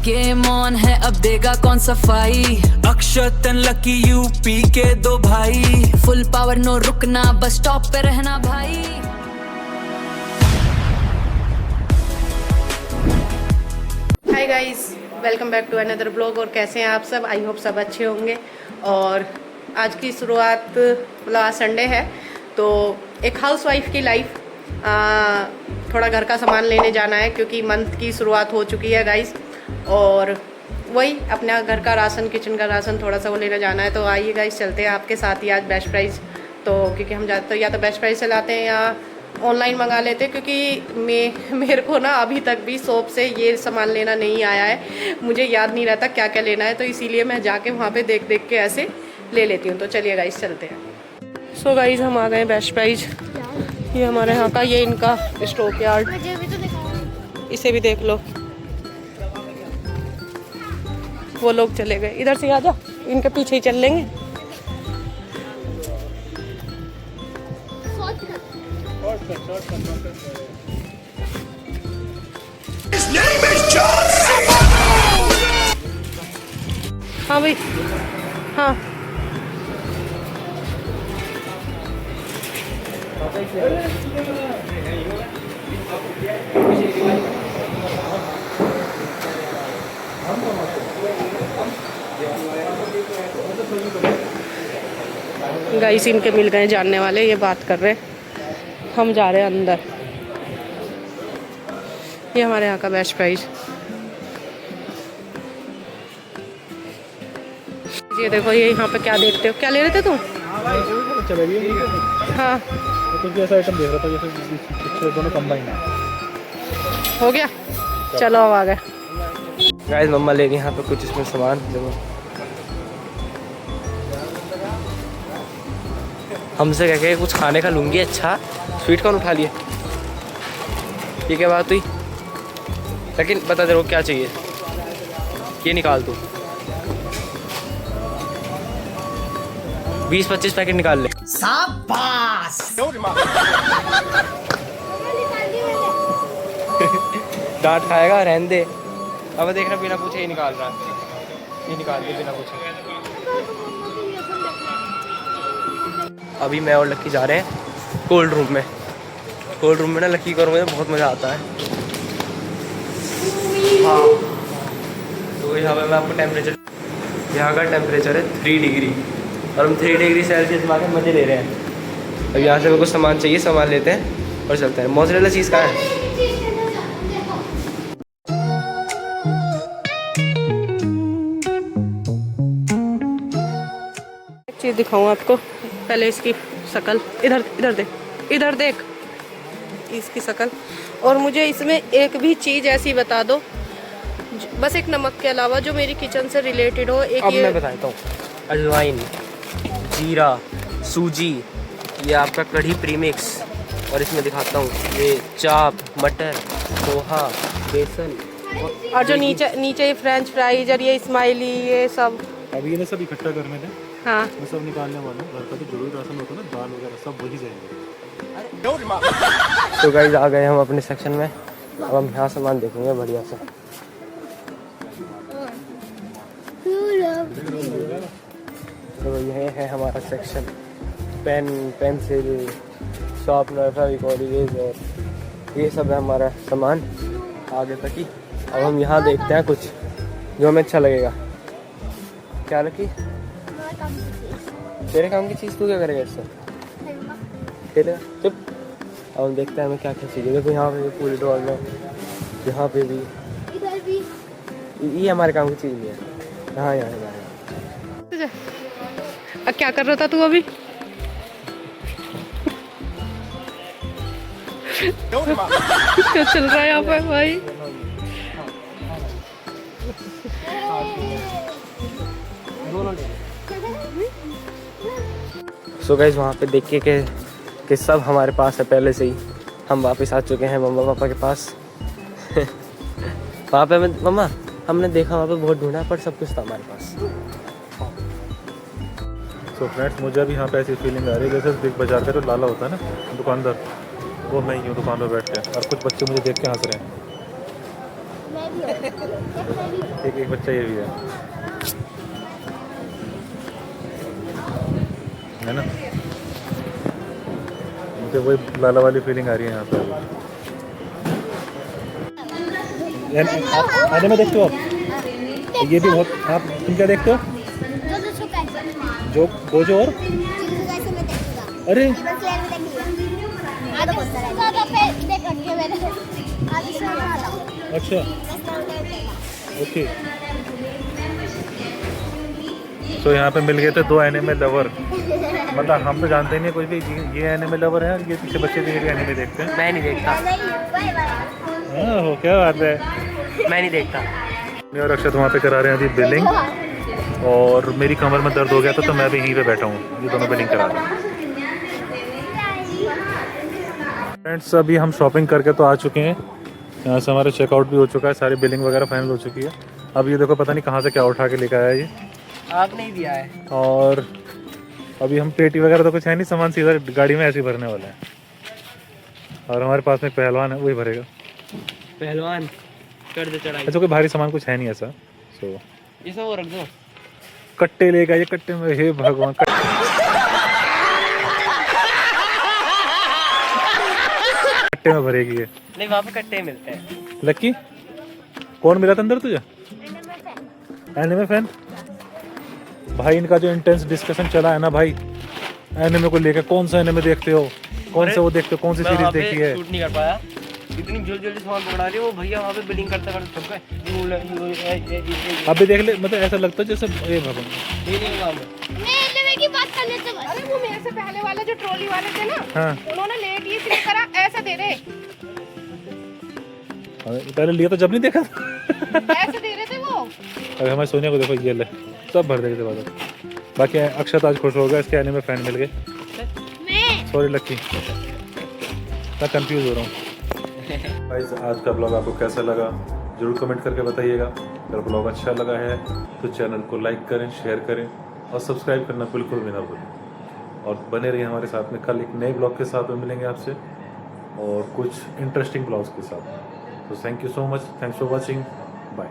Game on है, अब देगा कौन सफाई। अक्षत एंड लकी यूपी के दो भाई। फुल पावर नो रुकना, बस स्टॉप पे रहना भाई। Hi guys, welcome back to another blog. और कैसे हैं आप सब? आई होप सब अच्छे होंगे। और आज की शुरुआत, मतलब आज संडे है तो एक हाउसवाइफ की लाइफ, थोड़ा घर का सामान लेने जाना है क्योंकि मंथ की शुरुआत हो चुकी है गाइस। और वही अपना घर का राशन, किचन का राशन थोड़ा सा वो लेने जाना है। तो आइए गाइस, चलते हैं आपके साथ ही आज बेस्ट प्राइस। तो क्योंकि हम ज़्यादातर या तो बेस्ट प्राइस से लाते हैं या ऑनलाइन मंगा लेते हैं, क्योंकि मेरे को ना अभी तक भी शॉप से ये सामान लेना नहीं आया है। मुझे याद नहीं रहता क्या क्या लेना है, तो इसीलिए मैं जाके वहाँ पे देख देख के ऐसे ले लेती हूँ। तो चलिए गाइस, चलते हैं। सो गाइस, हम आ गए बेस्ट प्राइस। ये हमारे यहाँ का, ये इनका स्टॉक यार्ड। इसे भी देख लो। वो लोग चले गए, इधर से आ जाओ, इनके पीछे ही चल लेंगे। हाँ भाई, हाँ गाइस, इनके मिल गए जानने वाले, ये बात कर रहे हैं। हम जा रहे हैं अंदर। ये हमारे यहाँ का बेस्ट प्राइस। ये देखो, ये यहाँ पे क्या देखते हो? क्या ले रहे थे तुम? हाँ, तो ऐसा आइटम देख रहा था जैसे दोनों कंबाइन है। हो गया, चलो अब आ गए। गाइस, मम्मा ले गई यहाँ पे कुछ इसमें सामान। देखो, हमसे कह के कुछ खाने का लूँगी। अच्छा, स्वीट कॉर्न उठा लिए। ये क्या बात हुई? लेकिन बता दे वो क्या चाहिए, ये निकाल तू। 20-25 पैकेट निकाल ले। शाबाश। डांट खाएगा, रहने दे। अब देखना, बिना पूछे ही निकाल रहा है। ये निकाल दे बिना पूछे। अभी मैं और लक्की जा रहे हैं कोल्ड रूम में। कोल्ड रूम में ना लक्की को मुझे बहुत मज़ा आता है। हाँ, तो यहाँ पे मैं आपको टेम्परेचर, यहाँ का टेम्परेचर है 3 डिग्री और हम 3 डिग्री सेल्सियस में आके मज़े ले रहे हैं। अब यहाँ से मेरे को सामान चाहिए, सामान लेते हैं और चलते हैं। मोज़रेला चीज़ कहाँ है? एक चीज़ दिखाऊँ आपको, पहले इसकी शक्ल। इधर देख, इधर देख इसकी शक्ल। और मुझे इसमें एक भी चीज़ ऐसी बता दो, बस एक नमक के अलावा, जो मेरी किचन से रिलेटेड हो। एक अब ये मैं बताता हूँ, अजवाइन, जीरा, सूजी, ये आपका कढ़ी प्रीमिक्स, और इसमें दिखाता हूँ ये चाप, मटर, पोहा, बेसन, और जो नीचे ये फ्रेंच फ्राइज और ये स्माइली, ये सब। अभी ये ना सब इकट्ठा करने थे। हाँ, मैं सब निकालने वाला हूँ। घर का तो जरूरी राशन होता है ना, दाल वगैरह सब वही जाएंगे। तो गाइस, आ गए हम अपने सेक्शन में। अब हम यहाँ सामान देखेंगे बढ़िया से। तो यह है हमारा section. Pen, pencil, sharpener, Fevicol, eraser, ये सब है हमारा सामान आगे तक ही। अब हम यहाँ देखते हैं कुछ जो हमें अच्छा लगेगा। क्या रखी? तेरे काम की चीज़ तू क्या करेगा इससे? तेरे चुप। अब हम देखते हैं हमें क्या क्या चाहिए। देखो, यहाँ पे भी पूरी डॉल में, यहाँ पे भी, इधर भी। ये हमारे काम की चीज़ नहीं है। यहाँ अब क्या कर रहा था तू अभी? क्या चल रहा है यहाँ पे भाई? सो गाइस, वहाँ पे देख के कि सब हमारे पास है पहले से ही। हम वापस आ चुके हैं मम्मा पापा के पास। वहाँ पे मम्मा, हमने देखा वहाँ पे बहुत ढूंढा पर सब कुछ था हमारे पास। सो फ्रेंड्स, मुझे अभी यहाँ पे ऐसी फीलिंग आ रही है जैसे बिग बाजार का जो लाला होता है ना दुकानदार, वो मैं ही हूँ दुकान पर बैठ के, और कुछ बच्चे मुझे देख के हंस रहे हैं। एक बच्चा ये भी है ना। मुझे वही लाला वाली फीलिंग आ रही है यहाँ पे। आप आने में देखते हो आप? ये भी बहुत। आप तुम क्या देखते हो? जो गोजो और अरे अच्छा ओके। तो यहाँ पे मिल गए थे दो एनिमे लवर। मतलब हम तो जानते नहीं कोई भी ये एनिमे लवर है और ये पीछे बच्चे भी एनिमे देखते हैं। मैं नहीं देखता। हाँ हो क्या बात है। मैं नहीं देखता। और अक्षत वहाँ पे करा रहे हैं अभी बिलिंग और मेरी कमर में दर्द हो गया था तो मैं भी यहीं पे बैठा हूँ। ये दोनों बिलिंग करा रहे हैं। फ्रेंड्स अभी हम शॉपिंग करके तो आ चुके हैं। यहाँ से हमारा चेकआउट भी हो चुका है। सारी बिलिंग वगैरह फाइनल हो चुकी है। अब ये देखो पता नहीं कहाँ से क्या उठा के लेकर आया ये। आप नहीं दिया है। और अभी हम पेटी वगैरह तो कुछ है नहीं, सामान सीधा गाड़ी में ऐसे ही भरने वाला है। और हमारे पास में एक पहलवान है वही भरेगा। पहलवान कर दे चढ़ाई। ऐसा कोई भारी सामान कुछ है नहीं ऐसा। सो ये सब वो रख दो। कट्टे लेगा ये कट्टे में। हे भगवान कट्टे में भरेगी ये। नहीं वहाँ पे कट्टे मिलते हैं। लक्की कौन मिला था अंदर तुझे? Anime fan. भाई इनका जो इंटेंस डिस्कशन चला है ना भाई एनिमे को लेकर। कौन सा एनिमे देखते हो? कौन सा वो देखते हो? कौन सी सीरीज देखी है? शूट नहीं कर पाया। इतनी जल्दी सामान पकड़ा रही है वो भैया वहाँ पे बिलिंग करते करते थक गए। अभी देख ले मतलब ऐसा लगता है जैसे ये भगवान ये नहीं काम है। की बात करने से अरे वो मेरे से पहले वाला जो ट्रॉली वाले थे ना हाँ उन्होंने लेट ये इसलिए करा ऐसा दे रहे पहले लिया तो जब नहीं देखा था। ऐसे दे रहे थे वो। अरे हमारे सोनिया को देखो ये ले सब भर देंगे बाद। बाकी अक्षत आज खुश हो गया इसके एनिमे फैन मिल गए। सॉरी लक्की मैं कंफ्यूज हो रहा हूँ। गाइस आज का ब्लॉग आपको कैसा लगा जरूर कमेंट करके बताइएगा। अगर ब्लॉग अच्छा लगा है तो चैनल को लाइक करें, शेयर करें और सब्सक्राइब करना बिल्कुल भी ना भूलें। और बने रहिए हमारे साथ में। कल एक नए ब्लॉग के साथ में मिलेंगे आपसे और कुछ इंटरेस्टिंग ब्लॉग्स के साथ। तो thank you so much. Thanks for watching. Bye.